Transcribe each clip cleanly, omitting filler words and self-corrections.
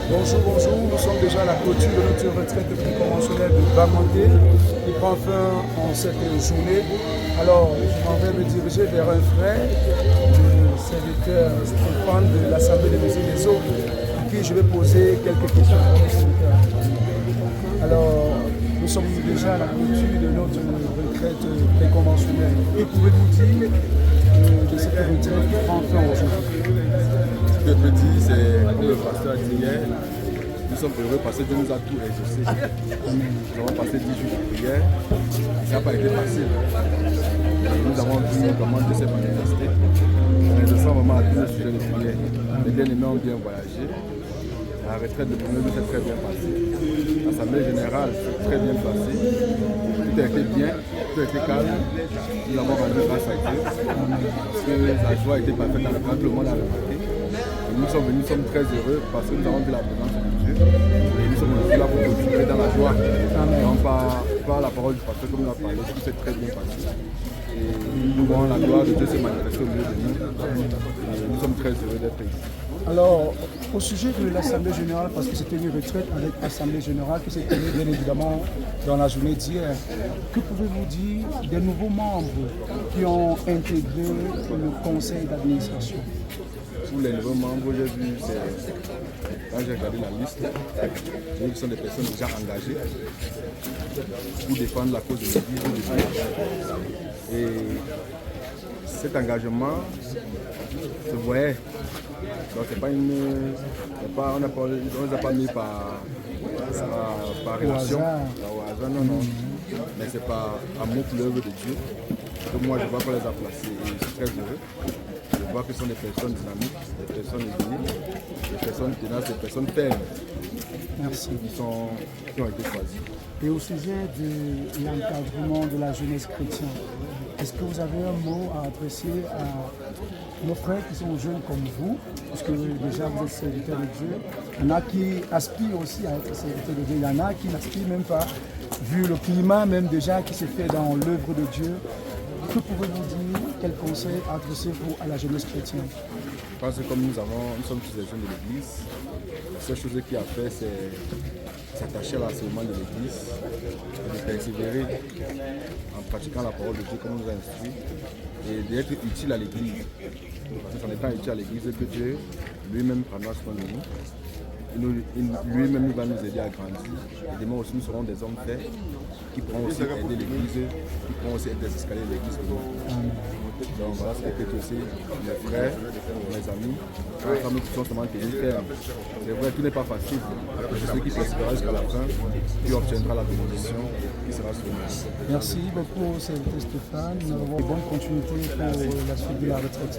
Bonjour, bonjour. Nous sommes déjà à la clôture de notre retraite conventionnelle de Bamandé qui prend fin en cette journée. Alors, je m'en vais me diriger vers un frère, le serviteur Stéphane de l'Assemblée des Messieurs des Eaux, à qui je vais poser quelques questions. Alors, nous sommes déjà à la clôture de notre retraite préconventionnelle. Que pouvez-vous dire de cette retraite qui prend fin aujourd'hui? Ce que je peux dire, c'est comme le pasteur a dit hier, nous sommes heureux parce que Dieu nous a tout exaucé. Nous avons passé 10 jours de prière, ça n'a pas été facile. Nous avons vu comment Dieu s'est manifesté. On se sent vraiment à tous les sujets de prière. Les bien-aimés ont bien voyagé. La retraite de premier jour s'est très bien passée. L'Assemblée générale s'est très bien passée. Tout a été bien, tout a été calme. Nous avons rendu grâce à Dieu. Parce que la joie a été parfaite dans le cadre, le monde a remarqué. Et nous sommes venus, nous sommes très heureux parce que nous avons vu la présence de Dieu. Et nous sommes venus là pour continuer dans la joie. Non par la parole du pasteur comme nous a parlé, tout s'est très bien passé. Et nous voyons la gloire de Dieu se manifester au milieu de nous. Et nous sommes très heureux d'être ici. Alors, au sujet de l'Assemblée générale, parce que c'était une retraite avec l'Assemblée générale qui s'est tenue bien évidemment dans la journée d'hier, que pouvez-vous dire des nouveaux membres qui ont intégré le conseil d'administration? Pour les nouveaux membres, j'ai vu, quand j'ai regardé la liste, j'ai vu que ce sont des personnes déjà engagées pour défendre la cause de l'Église de Dieu. Et cet engagement se voyait. Donc c'est pas une. On ne les a pas mis par relation, au hasard, non. Mais c'est par amour pour l'œuvre de Dieu. Donc moi je vois qu'on les a placés et je suis très heureux. Je vois que ce sont des personnes dynamiques, des personnes unies, des personnes tenaces, des personnes fermes. Merci. Qui ont été choisies. Et au sujet de l'encadrement de la jeunesse chrétienne, est-ce que vous avez un mot à adresser à nos frères qui sont jeunes comme vous, puisque déjà vous êtes serviteurs de Dieu? Il y en a qui aspirent aussi à être serviteurs de Dieu, il y en a qui n'aspirent même pas, vu le climat même déjà qui se fait dans l'œuvre de Dieu. Que pouvez-vous dire? Quel conseil adressez-vous à la jeunesse chrétienne? Je pense que comme nous sommes tous des jeunes de l'Église, la seule chose qu'il y a à faire, c'est s'attacher à l'enseignement de l'Église et de persévérer en pratiquant la parole de Dieu comme nous a instruit et d'être utile à l'Église. Parce que c'est en étant utile à l'Église que Dieu lui-même prendra soin de nous. Lui-même va nous aider à grandir. Et demain aussi, nous serons des hommes faits qui pourront aussi aider l'Église, qui pourront aussi être des escaliers de l'Église pour nous. Donc voilà ce que aussi mes frères, mes amis, ensemble qui sont seulement tenus fermes. C'est vrai, tout n'est pas facile. C'est celui qui persévérera jusqu'à la fin, qui obtiendra la bénédiction, qui sera sauvé. Merci beaucoup, serviteur Stéphane. Bonne continuité pour la suite de la retraite.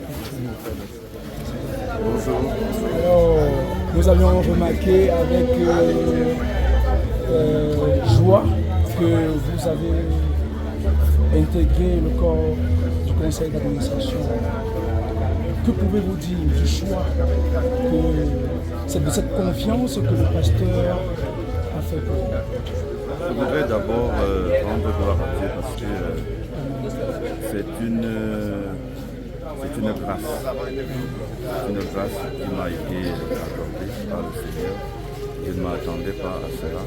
Bonjour. Alors, nous avions remarqué avec joie que vous avez intégré le corps du conseil d'administration. Que pouvez-vous dire du choix de cette confiance que le pasteur a fait pour vous? Je voudrais d'abord rendre gloire à Dieu parce que c'est une grâce. C'est une grâce qui m'a été accordée par le Seigneur. Je ne m'attendais pas à cela.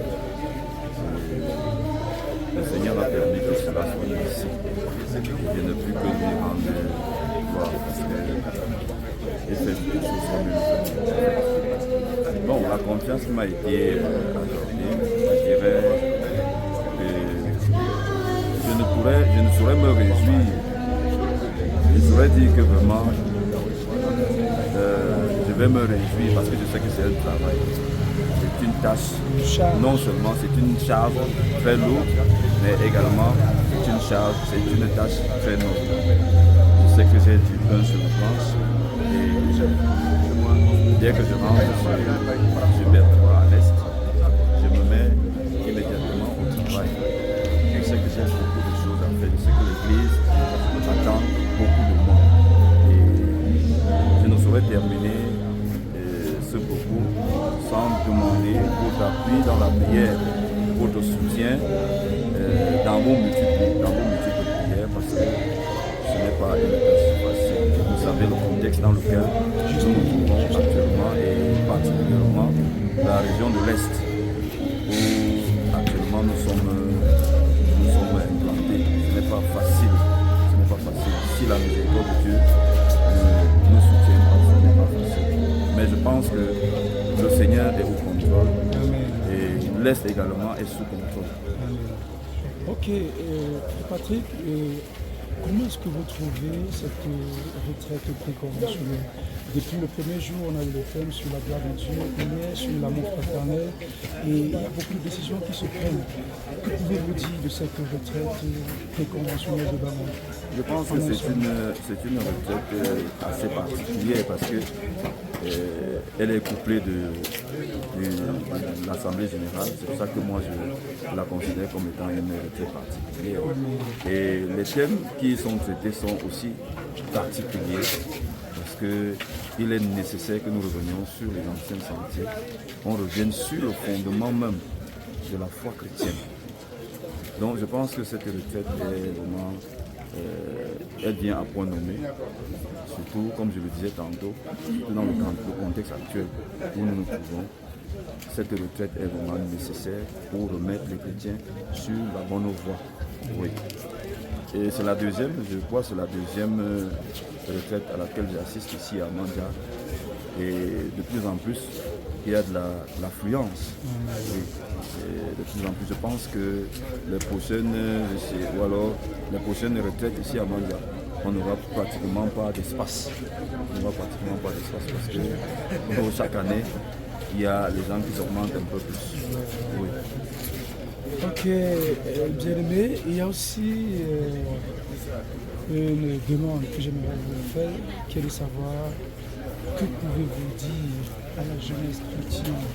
Le Seigneur a permis que cela soit ici. Je ne puis que lui rendre gloire parce qu'il fait toutes choses comme il. Bon, la confiance qui m'a été accordée, je dirais que je ne saurais me réjouir. Je saurais dire que vraiment, je vais me réjouir parce que je sais que c'est un travail. C'est une tâche, non seulement c'est une charge très lourde, mais également c'est une tâche très noble. Je sais que j'ai du pain sur la planche et dès que je rentre sur Berthois à l'Est, je me mets immédiatement au travail. Je sais que j'ai beaucoup de choses à faire, je sais que l'Église attend beaucoup de moi. Et je ne saurais terminer ce propos sans demander votre appui dans la prière, votre soutien dans vos multiples prières, parce que ce n'est pas une tâche facile. savez le contexte dans lequel nous nous trouvons actuellement et particulièrement la région de l'Est où actuellement nous sommes implantés. Ce n'est pas facile. Si la miséricorde de Dieu nous soutient pas, ce n'est pas facile. Mais je pense que le Seigneur est au contrôle et l'Est également est sous contrôle. Ok, Patrick, comment est-ce que vous trouvez cette retraite préconventionnelle? Depuis le premier jour, on a eu le thème sur la gloire de Dieu, hier sur l'amour fraternel, et il y a beaucoup de décisions qui se prennent. Que pouvez-vous dire de cette retraite préconventionnelle de Bamon? Je pense que c'est une retraite assez particulière parce que elle est couplée de l'Assemblée générale. C'est pour ça que moi je la considère comme étant une retraite particulière. Et les thèmes qui sont traités sont aussi particuliers parce qu'il est nécessaire que nous revenions sur les anciens sentiers. On revienne sur le fondement même de la foi chrétienne. Donc je pense que cette retraite est vraiment... elle vient à point nommé, surtout comme je le disais tantôt, dans le contexte actuel où nous nous trouvons. Cette retraite est vraiment nécessaire pour remettre les chrétiens sur la bonne voie. Oui. Et c'est la deuxième, je crois, c'est la deuxième retraite à laquelle j'assiste ici à Mandia. Et de plus en plus, il y a de l'affluence. Oui. Et de plus en plus, je pense que les prochaines retraites ici à Mandia, on n'aura pratiquement pas d'espace. Parce que chaque année, il y a les gens qui augmentent un peu plus. Oui. Ok, bien aimé, il y a aussi une demande que j'aimerais vous faire, qui est de savoir que pouvez-vous dire à la jeunesse chrétienne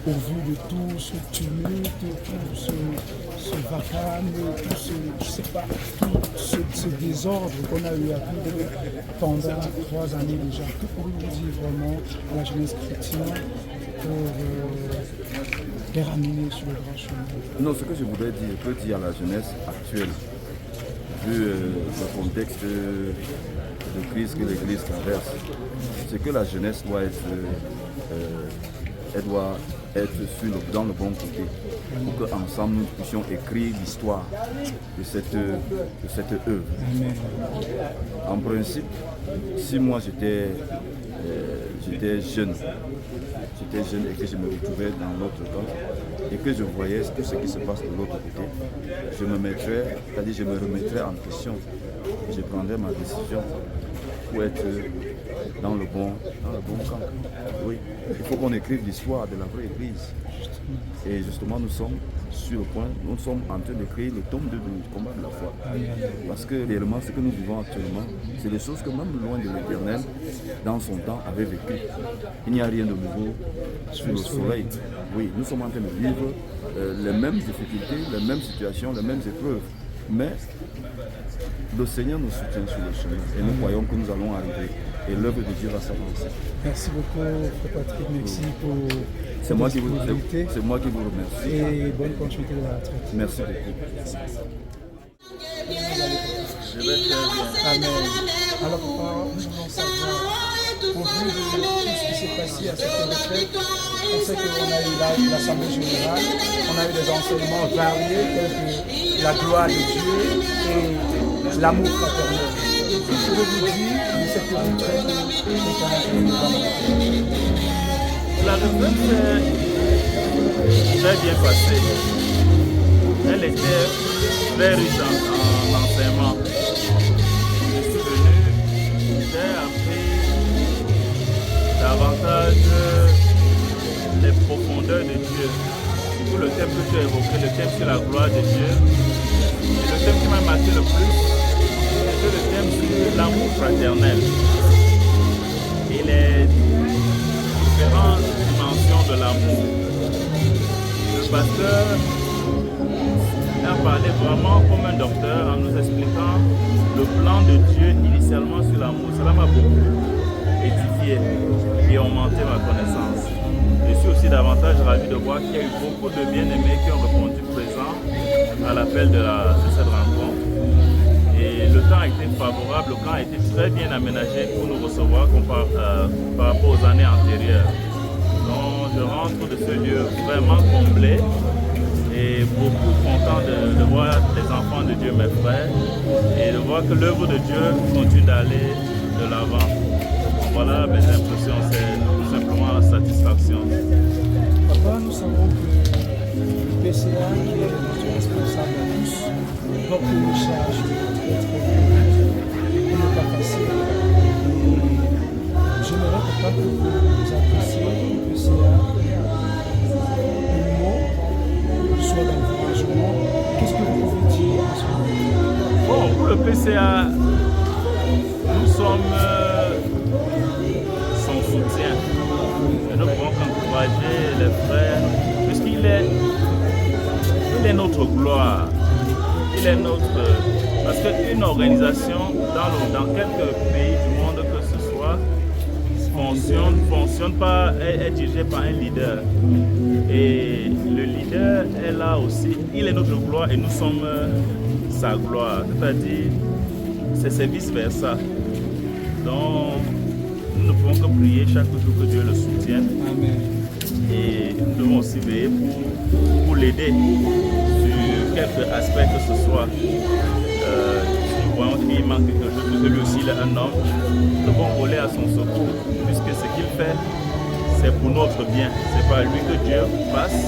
au vu de tout ce tumulte, tout ce vacarme, tout ce désordre qu'on a eu à vivre pendant 3 années déjà. Que pouvez-vous dire vraiment à la jeunesse chrétienne pour les ramener sur le droit chemin? Non, ce que je voudrais dire à la jeunesse actuelle, vu le contexte de crise que l'Église traverse, c'est que la jeunesse doit être, dans le bon côté, pour qu'ensemble nous puissions écrire l'histoire de cette œuvre. En principe, si moi j'étais jeune et que je me retrouvais dans l'autre camp et que je voyais tout ce qui se passe de l'autre côté, je me remettrais en question. Je prendrais ma décision pour être dans le bon camp. Oui, il faut qu'on écrive l'histoire de la vraie Église. Et justement, nous sommes en train d'écrire le tome 2 du combat de la foi. Parce que réellement, ce que nous vivons actuellement, c'est des choses que même loin de l'Éternel, dans son temps, avait vécu. Il n'y a rien de nouveau sur le soleil. Oui, nous sommes en train de vivre les mêmes difficultés, les mêmes situations, les mêmes épreuves. Mais le Seigneur nous soutient sur le chemin et nous croyons que nous allons arriver. Et l'œuvre de Dieu va s'avancer. Merci beaucoup, Patrick. Merci pour c'est moi qui vous remercie. Et bonne continuité de la retraite. Merci beaucoup. Je vais très bien. Amen. Alors, nous voulons savoir, au vu de tout ce qui s'est passé à cette retraite, on sait qu'on a eu l'Assemblée générale, on a eu des enseignements variés tels que la gloire de Dieu et l'amour fraternel. Je veux vous dire de cette retraite la retraite s'est très bien passée. Elle était très riche en enseignement. Je suis venu, j'ai appris davantage les profondeurs de Dieu. Surtout le thème que tu as évoqué, le thème sur la gloire de Dieu. Et le thème qui m'a marqué le plus, c'est le thème sur l'amour fraternel. Et les différentes dimensions de l'amour. Le pasteur a parlé vraiment comme un docteur en nous expliquant le plan de Dieu initialement sur l'amour. Cela m'a beaucoup édifié et augmenté ma connaissance. Je suis aussi davantage ravi de voir qu'il y a eu beaucoup de bien-aimés qui ont répondu présent à l'appel de cette rencontre. Et le temps a été favorable, le camp a été très bien aménagé pour nous recevoir par rapport aux années antérieures. Donc je rentre de ce lieu vraiment comblé et beaucoup content de voir les enfants de Dieu, mes frères, et de voir que l'œuvre de Dieu continue d'aller de l'avant. Voilà mes impressions, c'est tout simplement la satisfaction. Papa, nous savons que le PCA, qui est notre responsable à tous, porte une charge très qui n'est pas facile. Et j'aimerais, papa, que vous adressiez au PCA un mot, soit d'encouragement. Qu'est-ce que vous pouvez dire à ce moment? Bon, pour le PCA, nous sommes son soutien. Et nous pouvons encourager les frères, puisqu'il est notre gloire. Il est notre... Parce qu'une organisation, dans quelques pays du monde que ce soit, fonctionne pas, est dirigée par un leader. Et le leader est là aussi. Il est notre gloire et nous sommes sa gloire. C'est-à-dire, c'est vice-versa. Donc, nous ne pouvons que prier chaque jour que Dieu le soutienne. Amen. Et nous devons aussi veiller pour l'aider sur quelques aspects que ce soit. Si nous voyons qu'il manque quelque chose, que lui aussi il est un homme, nous devons voler à son secours, puisque ce qu'il fait, c'est pour notre bien. C'est pas lui que Dieu passe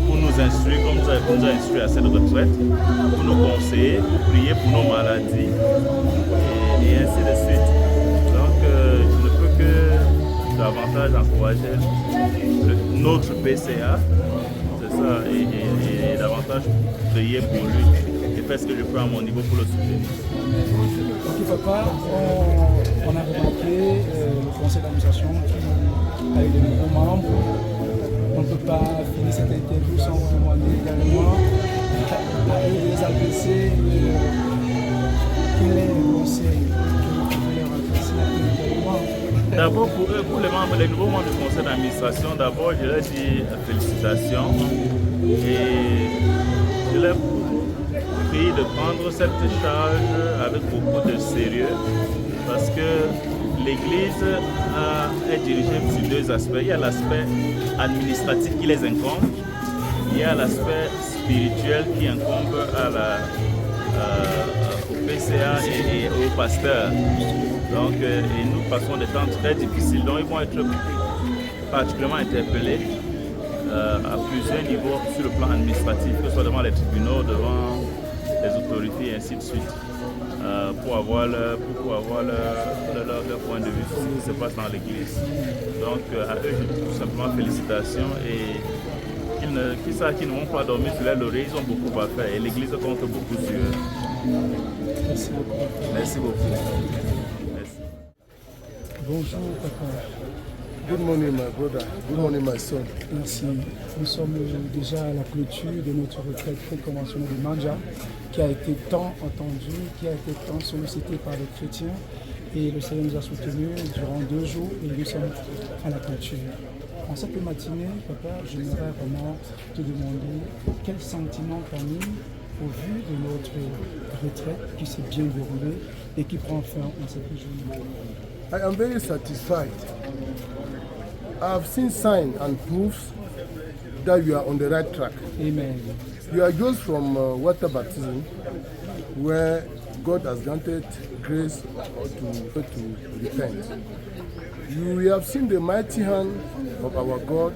pour nous instruire, comme nous a instruit à cette retraite, pour nous conseiller, pour prier pour nos maladies, et ainsi de suite. Donc, je ne peux que davantage encourager notre PCA, c'est ça, et davantage prier pour lui et faire ce que je peux à mon niveau pour le soutenir. Ok, papa, on a remarqué le conseil d'administration qui a eu de nouveaux membres. On ne peut pas finir cette interview sans vous demander également à eux de les adresser quel est le conseil que vous pouvez leur adresser à eux. D'abord, pour eux, pour les nouveaux membres du conseil d'administration, d'abord, je leur dis félicitations et je leur prie de prendre cette charge avec beaucoup de sérieux parce que l'Église est dirigée sur deux aspects. Il y a l'aspect administratif qui les incombe, il y a l'aspect spirituel qui incombe au PCA et au pasteur. Donc, et nous passons des temps très difficiles, donc ils vont être particulièrement interpellés à plusieurs niveaux sur le plan administratif, que ce soit devant les tribunaux, devant les autorités et ainsi de suite, pour avoir leur point de vue sur ce qui se passe dans l'Église. Donc à eux, je dis tout simplement félicitations et qu'ils savent qu'ils ne vont pas dormir sur leur lauriers, ils ont beaucoup à faire et l'Église compte beaucoup sur eux. Merci beaucoup. Merci beaucoup. Merci. Bonjour, papa. Good morning, my brother. Good morning, my son. Merci. Nous sommes déjà à la clôture de notre retraite conventionnelle de Manja, qui a été tant entendue, qui a été tant sollicitée par les chrétiens. Et le Seigneur nous a soutenus durant 2 jours et nous sommes à la clôture. En cette matinée, papa, j'aimerais vraiment te demander quel sentiment t'anime au vu de notre retraite qui s'est bien déroulée et qui prend fin en cette journée. I am very satisfied. I have seen signs and proofs that you are on the right track. Amen. You are just from water baptism, where God has granted grace to repent. You have seen the mighty hand of our God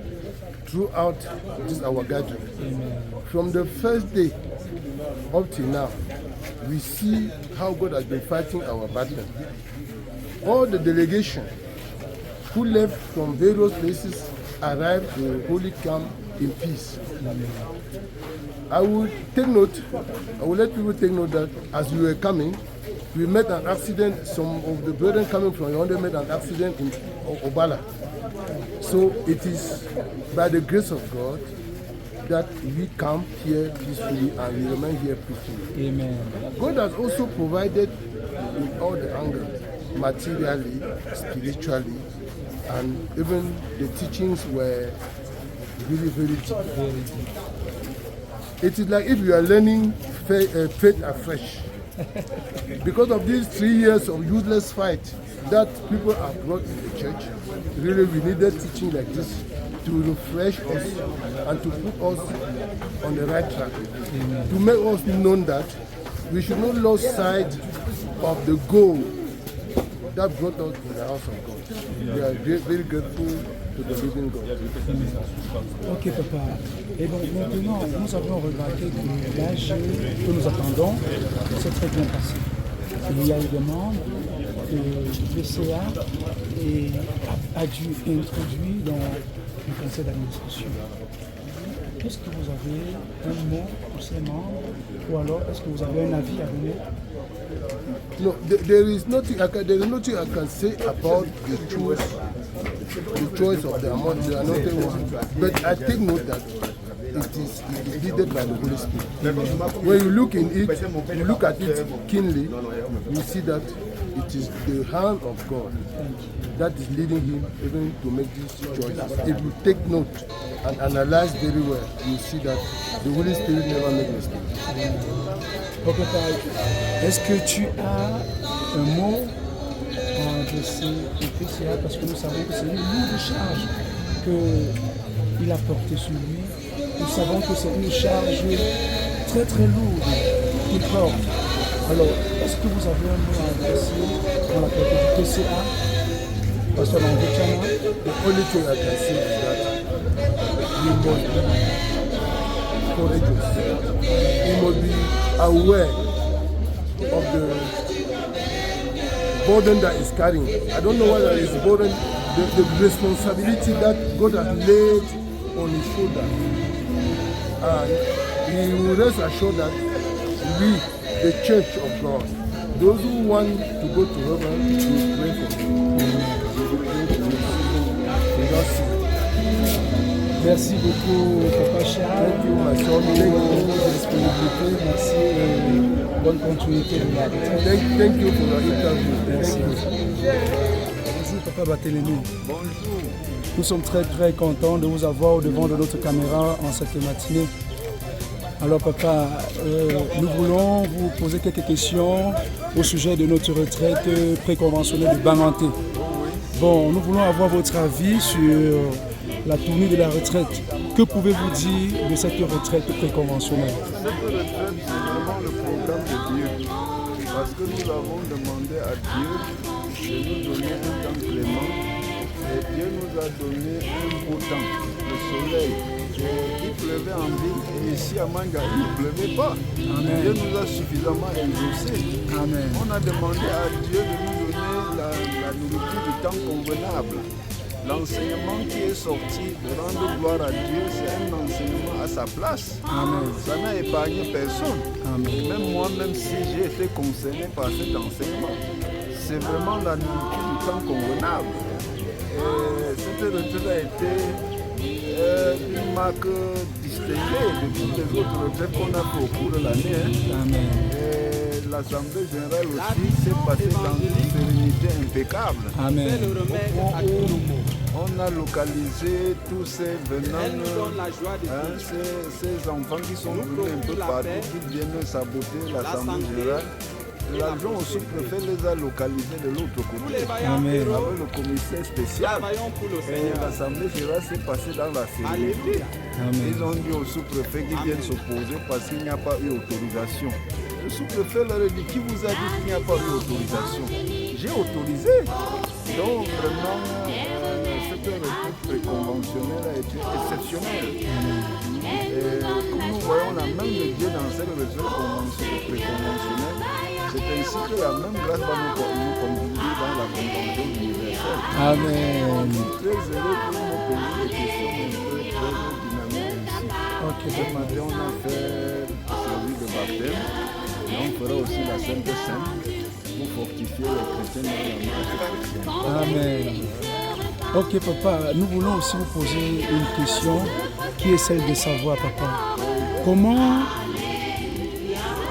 throughout this our gathering. Amen. From the first day up till now, we see how God has been fighting our battle. All the delegation who left from various places arrived in the holy camp in peace. I will let people take note that as we were coming, we met an accident. Some of the brethren coming from Yaoundé met an accident in Obala. So it is by the grace of God that we come here peacefully and we remain here peacefully. Amen. God has also provided in all the angles, materially, spiritually, and even the teachings were really, very deep. It is like if you are learning faith afresh. Because of these 3 years of useless fight that people have brought in the church, really we needed teaching like this to refresh us and to put us on the right track. To make us know that we should not lose sight of the goal that brought us to the house of God. We are very grateful to the living God. Ok papa. Et donc maintenant, nous avons remarqué que l'âge que nous attendons s'est très bien passé. Il y a eu des membres que le BCA a dû introduire dans le conseil d'administration. Est-ce que vous avez un mot pour ces membres ou alors est-ce que vous avez un avis à donner? No, there is nothing I can say about the choice of the amount. There are nothing one. But I take note that it is leaded by the Holy Spirit. When you look in it, you look at it keenly, you see that it is the hand of God that is leading him even to make these choices. If you take note and analyze very well, you see that the Holy Spirit never makes mistakes. Ok, est-ce que tu as un mot à adresser au PCA parce que nous savons que c'est une lourde charge qu'il a portée sur lui. Nous savons que c'est une charge très très lourde qu'il porte. Alors, est-ce que vous avez un mot à adresser dans la tête du PCA? Pasteur André Tchana? The only thing I can say is that you must be courageous. You must be aware of the burden that is carrying. I don't know whether it's burden, the responsibility that God has laid on his shoulder. And he will rest assured that we, the church of God, those who want to go to heaven, will pray for him. Merci beaucoup, Papa Charles. Thank you, my son. Thank you pour votre disponibilité. Merci et bonne continuité de la retraite. Thank you for your interview. Merci. Bonjour, Papa Barthélémy. Bonjour. Nous sommes très très contents de vous avoir au devant de notre caméra en cette matinée. Alors papa, nous voulons vous poser quelques questions au sujet de notre retraite préconventionnelle de Banganté. Bon, nous voulons avoir votre avis sur la tournée de la retraite. Que pouvez-vous dire de cette retraite préconventionnelle? Cette retraite, c'est vraiment le programme de Dieu. Parce que nous avons demandé à Dieu de nous donner un temps clément. Et Dieu nous a donné un beau temps, le soleil. Il pleuvait en ville et ici à Manga, il ne pleuvait pas. Amen. Dieu nous a suffisamment exaucés. Amen. On a demandé à Dieu de nous donner la nourriture du temps convenable. L'enseignement qui est sorti de rendre gloire à Dieu, c'est un enseignement à sa place. Amen. Ça n'a épargné personne. Amen. Même moi, même si j'ai été concerné par cet enseignement, c'est vraiment la nourriture du temps convenable. Et cette retraite a été une marque distinguée de toutes les autres retraites qu'on a fait au cours de l'année. Amen. Et l'Assemblée générale aussi s'est passée dans une sérénité impeccable. Amen. On a localisé tous ces venants, ces enfants qui sont venus un peu partout, qui viennent saboter l'Assemblée générale. L'adjoint au sous-préfet les a localisés de l'autre côté, Amen. avec le commissaire spécial. Et l'Assemblée générale s'est passée dans la sérénité. Ils ont dit au sous-préfet qu'ils viennent s'opposer parce qu'il n'y a pas eu autorisation. Le sous-préfet leur a dit, qui vous a dit qu'il n'y a pas eu autorisation? J'ai autorisé. Donc vraiment, cette retraite préconventionnelle a été exceptionnelle. Et comme nous voyons la main de Dieu dans cette retraite préconventionnelle, c'est ainsi que la même grâce va nous conduire dans la convention universelle. Amen. Très heureux pour nous poser des questions très dynamiques ainsi. Ok. Ce matin, on a fait celui de baptême et on fera aussi la Sainte Sainte pour fortifier les chrétiens dans la marche chrétienne. Amen. Ok papa, nous voulons aussi vous poser une question qui est celle de savoir papa. Comment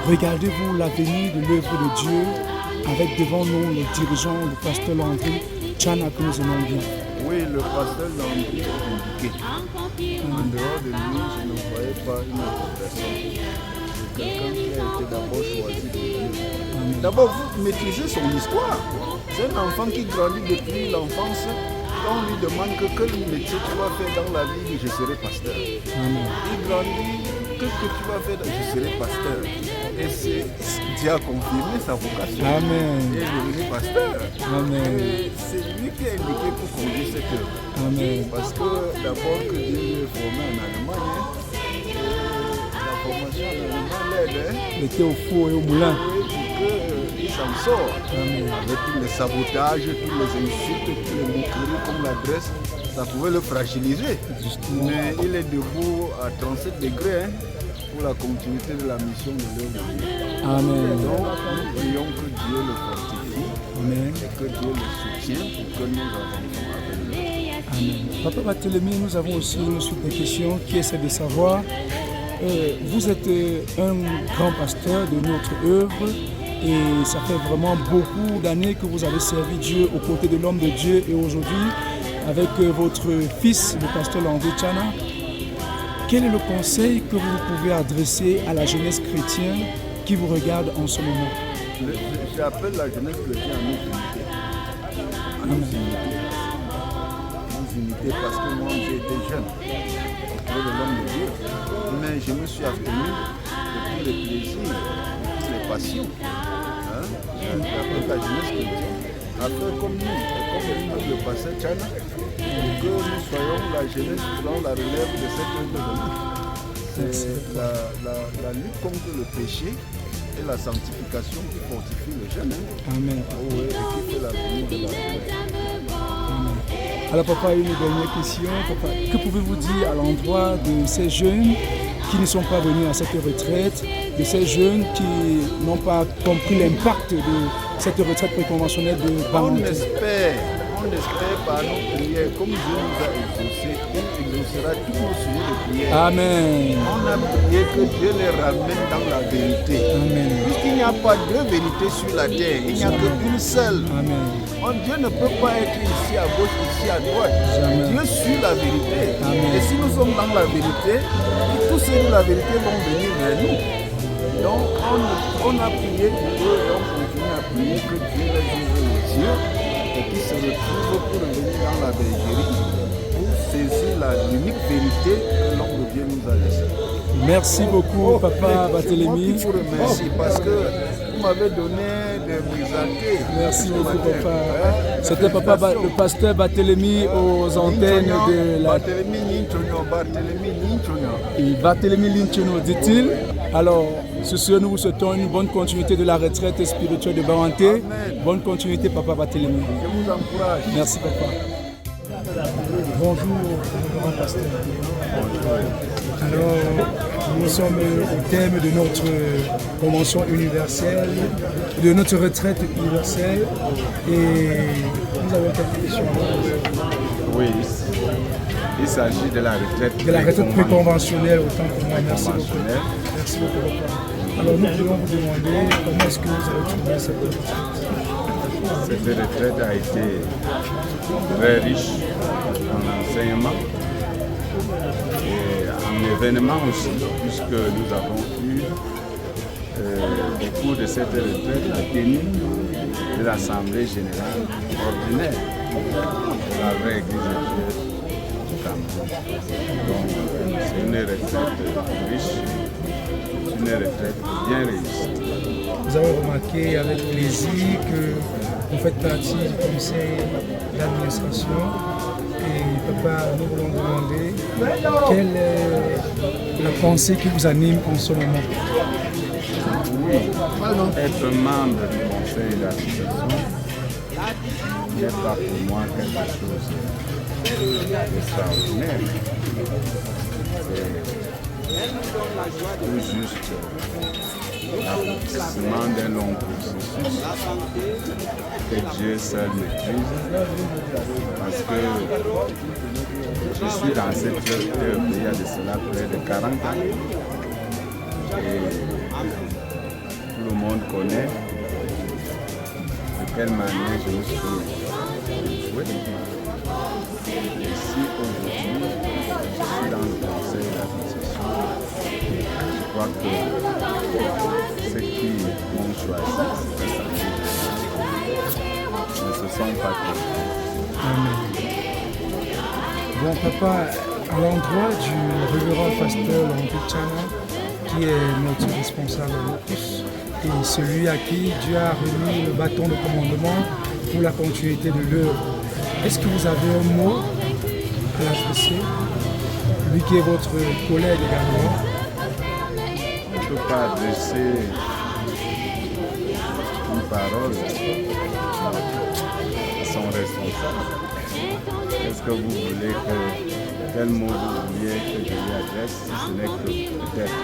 regardez-vous l'avenir de l'œuvre de Dieu avec devant nous les dirigeants, le pasteur André Tchana que nous aimons bien? Oui, le pasteur André est indiqué. En dehors de lui, je ne voyais pas une autre personne. quelqu'un qui a été d'abord choisi de Dieu. D'abord, vous maîtrisez son histoire. C'est un enfant qui grandit depuis l'enfance. Quand on lui demande quel métier tu vas faire dans la vie, je serai pasteur. Amen. Il grandit, qu'est-ce que tu vas faire, je serai pasteur. Et Dieu a confirmé sa vocation. Amen. Il est devenu pasteur. Amen. Et c'est lui qui a indiqué pour conduire cette œuvre. Amen. Parce que d'abord que Dieu lui est formé en Allemagne, la formation en Allemagne l'aide. Il était au four et au moulin. Il s'en sort. Amen. Avec tous les sabotages, tous les insultes, tous les moqueries comme l'adresse, ça pouvait le fragiliser. Justement. Mais il est debout à 37 degrés pour la continuité de la mission de l'œuvre de Dieu. Amen. Donc nous prions que Dieu le fortifie Amen. et que Dieu le soutienne pour que nous avancions avec lui. Amen. Papa Barthélemy, nous avons aussi une suite de questions qui essaie de savoir. Vous êtes un grand pasteur de notre œuvre et ça fait vraiment beaucoup d'années que vous avez servi Dieu aux côtés de l'homme de Dieu et aujourd'hui avec votre fils, le pasteur Landry Tchana. Quel est le conseil que vous pouvez adresser à la jeunesse chrétienne qui vous regarde en ce moment? J'appelle la jeunesse chrétienne à nous imiter. À nous imiter. Nous imiter parce que moi j'ai été jeune auprès de l'homme de Dieu. Mais je me suis abstenu de tous les plaisirs, de toutes les passions. J'appelle la jeunesse chrétienne à faire comme nous, et comme le pasteur Tchana, que nous soyons la jeunesse, selon la relève de cette œuvre de nous. C'est la lutte contre le péché et la sanctification qui fortifie le jeune. Amen. Et qui fait l'avenir de la Amen. Alors papa, une dernière question. Papa, que pouvez-vous dire à l'endroit de ces jeunes qui ne sont pas venus à cette retraite, de ces jeunes qui n'ont pas compris l'impact de cette retraite préconventionnelle de Bananté? On espère par nos prières, comme Dieu nous a exaucés, il exaucera tous nos sujets de prière. Amen. On a prié que Dieu les ramène dans la vérité. Amen. Puisqu'il n'y a pas deux vérités sur la terre, il n'y a qu'une seule. Amen. Dieu ne peut pas être ici à gauche, ici à droite. Jamais. Dieu suit la vérité. Amen. Et si nous sommes dans la vérité, tous ceux de la vérité vont venir vers nous. Donc on a prié pour eux et on continue à prier que Dieu les ouvre les yeux et qu'ils se retrouvent pour revenir dans la bergerie pour saisir l'unique vérité que l'homme de Dieu nous a laissée. Merci beaucoup, Papa Barthélemy. Je vous remercie parce que vous m'avez donné des brisantés. Merci beaucoup, Papa. C'était Papa, le pasteur Barthélemy aux antennes de la... Barthélemy Ninchonyo. Et Barthélemy Linchono, dit-il. Alors, sur ce, nous vous souhaitons une bonne continuité de la retraite spirituelle de Bananté. Amen. Bonne continuité, Papa Barthélemy. Je vous encourage. Merci, Papa. Bonjour, grand pasteur. Alors, nous sommes au thème de notre convention universelle, de notre retraite universelle, et nous avons quelques questions. Oui, il s'agit de la retraite. De la retraite préconventionnelle, autant pour moi. Merci beaucoup. Merci beaucoup, papa. Alors, nous voulons vous demander comment est-ce que vous avez trouvé cette retraite. Cette retraite a été très riche en enseignement et en événements aussi, puisque nous avons eu au cours de cette retraite la tenue de l'Assemblée générale ordinaire de la vraie Église de Dieu du Cameroun. Donc c'est une retraite riche, c'est une retraite bien réussie. Vous avez remarqué avec plaisir que vous faites partie du conseil d'administration. Et papa, nous voulons vous demander quelle est la pensée qui vous anime en ce moment. Oui, être membre du conseil d'administration n'est pas pour moi quelque chose d'extraordinaire. C'est tout juste l'aboutissement d'un long processus que Dieu seul maîtrise, parce que je suis dans cette œuvre il y a de cela près de 40 ans et tout le monde connaît de quelle manière je me suis joué. Et si aujourd'hui je suis dans le conseil d'administration, je crois que choisi, mais ce ne sont pas tous. Amen. Bon, papa, à l'endroit du révérend pasteur Landry Chana, qui est notre responsable de tous, et celui à qui Dieu a remis le bâton de commandement pour la continuité de l'œuvre, est-ce que vous avez un mot à l'adresser? Lui qui est votre collègue également. Je ne peux pas adresser une parole à son responsable. Est-ce que vous voulez que quel mot vous vouliez que je lui adresse, si ce n'est que peut-être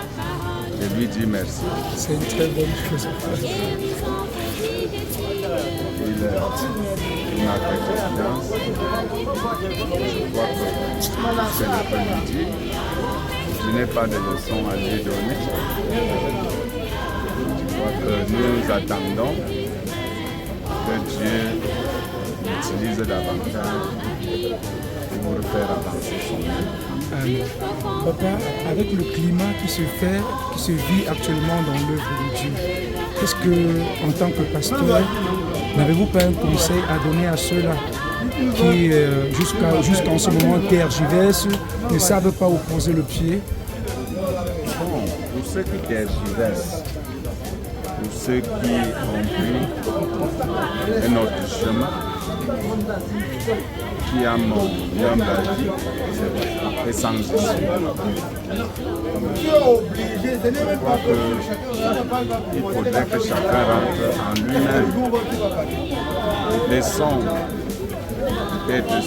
je lui dis merci. C'est une très bonne chose. Il m'a fait confiance. Je crois que c'est le premier. Je n'ai pas de leçon à lui donner. Je crois que nous attendons que Dieu utilise davantage pour faire avancer son œuvre. Amen. Papa, avec le climat qui se vit actuellement dans l'œuvre de Dieu, qu'est-ce que, en tant que pasteur, n'avez-vous pas un conseil à donner à ceux-là qui, jusqu'en ce moment, tergiversent, ne savent pas où poser le pied? Bon, pour ceux qui tergiversent, pour ceux qui ont pris un autre chemin, qui a mon humble avis et sans issue. Je crois qu'il faudrait que chacun rentre en lui-même. Laissons peut-être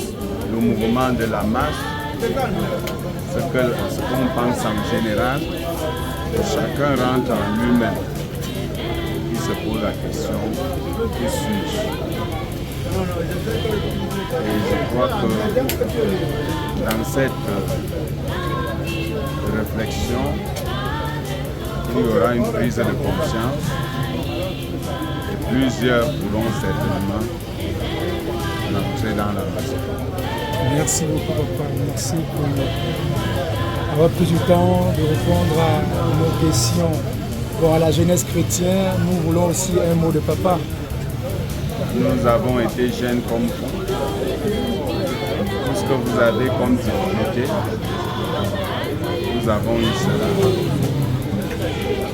le mouvement de la masse, ce qu'on pense en général, que chacun rentre en lui-même. Il se pose la question, qui suis-je? Et je crois que dans cette réflexion, il y aura une prise de conscience et plusieurs pourront certainement entrer dans la maison. Merci beaucoup, papa. Merci pour avoir pris du temps de répondre à nos questions. Bon, à la jeunesse chrétienne, nous voulons aussi un mot de papa. Nous avons été jeunes comme vous. Tout ce que vous avez comme difficulté, nous avons eu cela.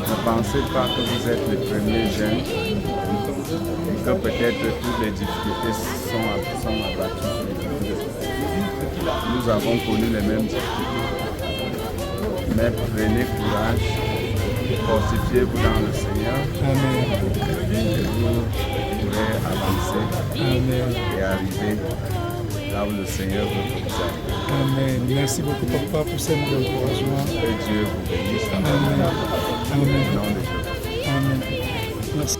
Ne pensez pas que vous êtes les premiers jeunes et que peut-être toutes les difficultés sont abattues. Nous avons connu les mêmes difficultés. Mais prenez courage, fortifiez-vous dans le Seigneur. Amen. Et vous pourrez avancer. Amen. Et arriver là où le Seigneur veut vous amener. Amen. Merci beaucoup, papa, pour ces mots d'encouragement. Que Dieu vous bénisse. Amen. Amen. Au nom de Jésus. Amen. Merci.